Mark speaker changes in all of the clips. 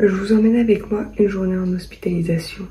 Speaker 1: Je vous emmène avec moi une journée en hospitalisation.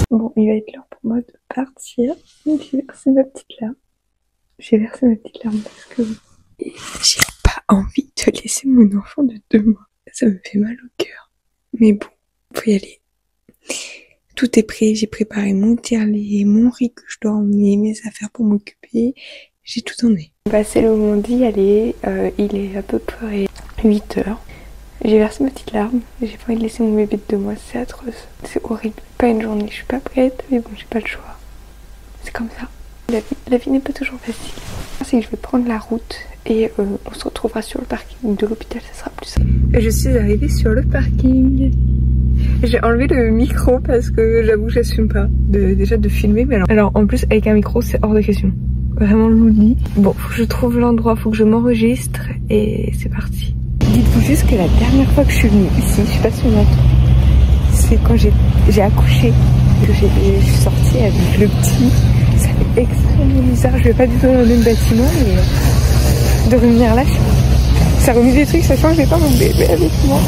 Speaker 1: Bon, il va être l'heure pour moi de partir. Donc j'ai versé ma petite larme. Parce que j'ai pas envie de laisser mon enfant de 2 mois. Ça me fait mal au cœur. Mais bon, faut y aller. Tout est prêt, j'ai préparé mon tire-lait, mon riz que je dois emmener, mes affaires pour m'occuper. J'ai tout emmené. C'est le moment d'y aller. Il est à peu près 8 heures. J'ai versé ma petite larme, j'ai pas envie de laisser mon bébé de 2 mois, c'est atroce, c'est horrible. Pas une journée, je suis pas prête, mais bon, j'ai pas le choix. C'est comme ça. La vie n'est pas toujours facile. C'est que je vais prendre la route et on se retrouvera sur le parking de l'hôpital, ça sera plus simple. Je suis arrivée sur le parking. J'ai enlevé le micro parce que j'avoue, j'assume pas déjà de filmer, mais alors en plus avec un micro, c'est hors de question. Vraiment l'oubli. Bon, faut que je trouve l'endroit, faut que je m'enregistre et c'est parti. Dites-vous juste que la dernière fois que je suis venue ici, je sais pas si on entend, c'est quand j'ai accouché, que je suis sortie avec le petit. Ça fait extrêmement bizarre, je vais pas du tout dans le même bâtiment, mais de revenir là, ça remet des trucs, sachant que j'ai pas mon bébé avec moi.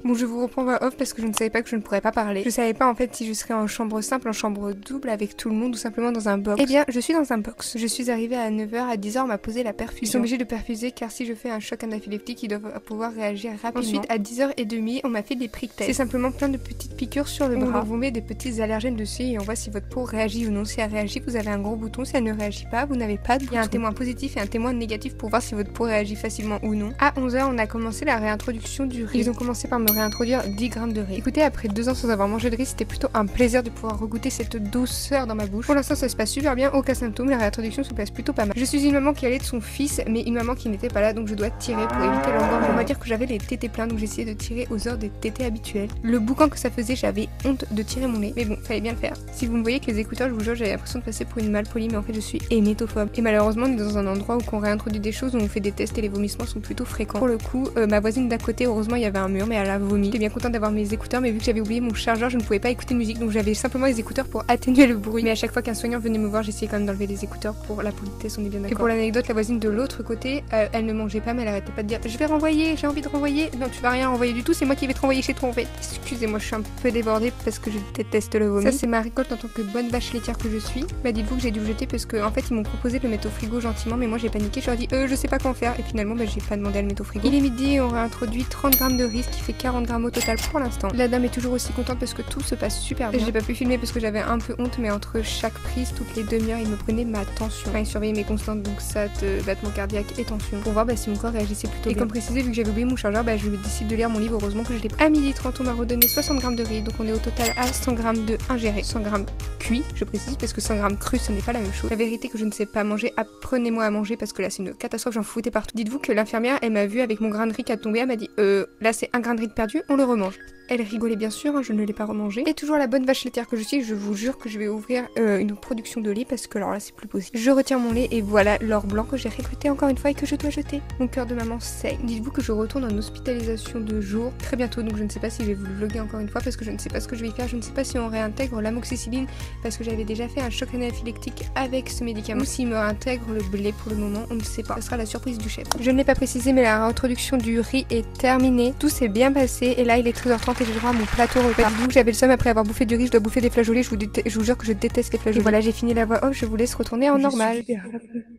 Speaker 1: Bon, je vous reprends voix off parce que je ne savais pas que je ne pourrais pas parler. Je savais pas en fait si je serais en chambre simple, en chambre double avec tout le monde ou simplement dans un box. Eh bien, je suis dans un box. Je suis arrivée à 9 h, à 10 h on m'a posé la perfusion. Ils sont obligés de perfuser car si je fais un choc anaphylactique, ils doivent pouvoir réagir rapidement. Ensuite, à 10h30, on m'a fait des prick tests. C'est simplement plein de petites piqûres sur le bras. On vous met des petits allergènes dessus et on voit si votre peau réagit ou non. Si elle réagit, vous avez un gros bouton. Si elle ne réagit pas, vous n'avez pas de bouton. Il y a un témoin positif et un témoin négatif pour voir si votre peau réagit facilement ou non. À 11 h, on a commencé la réintroduction du riz. Ils ont commencé par me réintroduire 10 grammes de riz. Écoutez, après 2 ans sans avoir mangé de riz, c'était plutôt un plaisir de pouvoir regoûter cette douceur dans ma bouche. Pour l'instant, ça se passe super bien, aucun symptôme, la réintroduction se passe plutôt pas mal. Je suis une maman qui allait de son fils, mais une maman qui n'était pas là, donc je dois tirer pour éviter l'engorgement. On va dire que j'avais les tétés pleins, donc j'essayais de tirer aux heures des tétés habituelles. Le boucan que ça faisait, j'avais honte de tirer mon lait, mais bon, fallait bien le faire. Si vous me voyez avec les écouteurs, je vous jure, j'avais l'impression de passer pour une malpolie, mais en fait, je suis hémétophobe. Et malheureusement, on est dans un endroit où on réintroduit des choses, où on fait des tests et les vomissements sont plutôt fréquents. Pour le coup, ma voisine d'à côté, heureusement, il y avait un mur, mais elle a vomi. J'étais bien contente d'avoir mes écouteurs, mais vu que j'avais oublié mon chargeur, je ne pouvais pas écouter de musique, donc j'avais simplement les écouteurs pour atténuer le bruit. Mais à chaque fois qu'un soignant venait me voir, j'essayais quand même d'enlever les écouteurs pour la politesse, on est bien d'accord. Et pour l'anecdote, la voisine de l'autre côté, elle ne mangeait pas, mais elle arrêtait pas de dire je vais renvoyer, j'ai envie de renvoyer. Non, tu vas rien renvoyer du tout, c'est moi qui vais te renvoyer chez toi en fait. Excusez-moi, je suis un peu débordée parce que je déteste le vomi. Ça, c'est ma récolte en tant que bonne vache laitière que je suis. Bah, dites-vous que j'ai dû le jeter parce que en fait, ils m'ont proposé de le mettre au frigo gentiment, mais moi j'ai paniqué, je leur ai dit je sais pas quoi en faire, et finalement, bah, j'ai pas demandé à le mettre au frigo. Il est midi et on réintroduit 30 grammes de riz, ce qui fait 40 grammes au total pour l'instant. La dame est toujours aussi contente parce que tout se passe super bien. J'ai pas pu filmer parce que j'avais un peu honte, mais entre chaque prise, toutes les demi-heures, il me prenait ma tension. Enfin, il surveillait mes constantes, donc ça, battement cardiaque et tension, pour voir si mon corps réagissait plutôt bien. Et comme précisé, vu que j'avais oublié mon chargeur, je décide de lire mon livre, heureusement que je l'ai pris. À 12h30, on m'a redonné 60 grammes de riz, donc on est au total à 100 grammes de ingéré, 100 grammes cuit, je précise, parce que 100 grammes cru, ce n'est pas la même chose. La vérité que je ne sais pas manger, apprenez-moi à manger parce que là, c'est une catastrophe, j'en foutais partout. Dites-vous que l'infirmière, elle m'a vu avec mon grain de riz qui a tombé, elle m'a dit là, c'est un grain de riz perdu, on le remange. Elle rigolait bien sûr, hein, je ne l'ai pas remangé. Et toujours la bonne vache laitière que je suis, je vous jure que je vais ouvrir une production de lait parce que alors là c'est plus possible. Je retire mon lait et voilà l'or blanc que j'ai récolté encore une fois et que je dois jeter. Mon cœur de maman saigne. Dites-vous que je retourne en hospitalisation de jour très bientôt, donc je ne sais pas si je vais vous le vlogger encore une fois parce que je ne sais pas ce que je vais y faire. Je ne sais pas si on réintègre l'amoxicilline parce que j'avais déjà fait un choc anaphylactique avec ce médicament ou s'il me réintègre le blé pour le moment, on ne sait pas. Ce sera la surprise du chef. Je ne l'ai pas précisé mais la réintroduction du riz est terminée. Tout s'est bien passé et là il est 13h30 et j'ai droit à mon plateau repas. Dites-vous, j'avais le seum après avoir bouffé du riz, je dois bouffer des flageolets, je vous jure que je déteste les flageolets. Et voilà, j'ai fini la voix off, je vous laisse retourner en normal.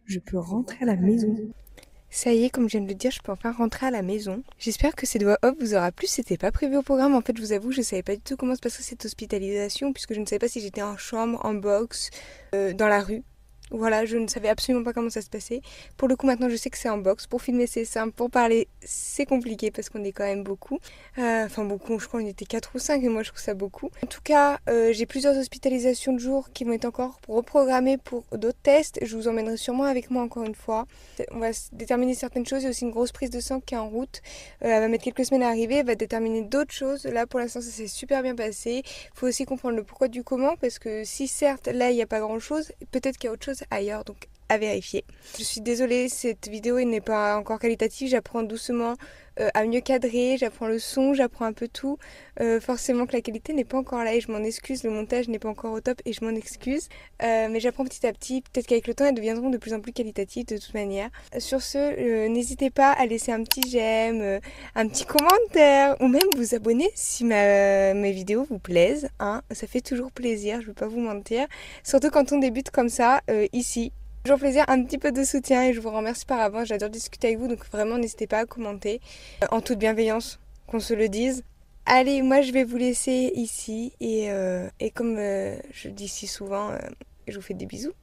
Speaker 2: Je peux rentrer à la maison.
Speaker 1: Ça y est, comme je viens de le dire, je peux enfin rentrer à la maison. J'espère que cette voix off vous aura plu, c'était pas prévu au programme. En fait, je vous avoue, je savais pas du tout comment se passerait cette hospitalisation puisque je ne savais pas si j'étais en chambre, en box, dans la rue. Voilà, je ne savais absolument pas comment ça se passait. Pour le coup, maintenant, je sais que c'est en box. Pour filmer, c'est simple. Pour parler, c'est compliqué parce qu'on est quand même beaucoup. Enfin, beaucoup, je crois qu'on était 4 ou 5 et moi, je trouve ça beaucoup. En tout cas, j'ai plusieurs hospitalisations de jour qui vont être encore reprogrammées pour d'autres tests. Je vous emmènerai sûrement avec moi encore une fois. On va déterminer certaines choses. Il y a aussi une grosse prise de sang qui est en route. Elle va mettre quelques semaines à arriver. Elle va déterminer d'autres choses. Là, pour l'instant, ça s'est super bien passé. Il faut aussi comprendre le pourquoi du comment parce que si certes, là, il n'y a pas grand-chose, peut-être qu'il y a autre chose ailleurs, donc à vérifier. Je suis désolée, cette vidéo n'est pas encore qualitative, j'apprends doucement à mieux cadrer, j'apprends le son, j'apprends un peu tout. Forcément que la qualité n'est pas encore là et je m'en excuse, le montage n'est pas encore au top et je m'en excuse. Mais j'apprends petit à petit, peut-être qu'avec le temps elles deviendront de plus en plus qualitatives de toute manière. Sur ce, n'hésitez pas à laisser un petit j'aime, un petit commentaire ou même vous abonner si mes vidéos vous plaisent. Hein. Ça fait toujours plaisir, je ne vais pas vous mentir. Surtout quand on débute comme ça, ici. Toujours plaisir, un petit peu de soutien et je vous remercie par avance, j'adore discuter avec vous donc vraiment n'hésitez pas à commenter en toute bienveillance, qu'on se le dise. Allez, moi je vais vous laisser ici et comme je dis si souvent, je vous fais des bisous.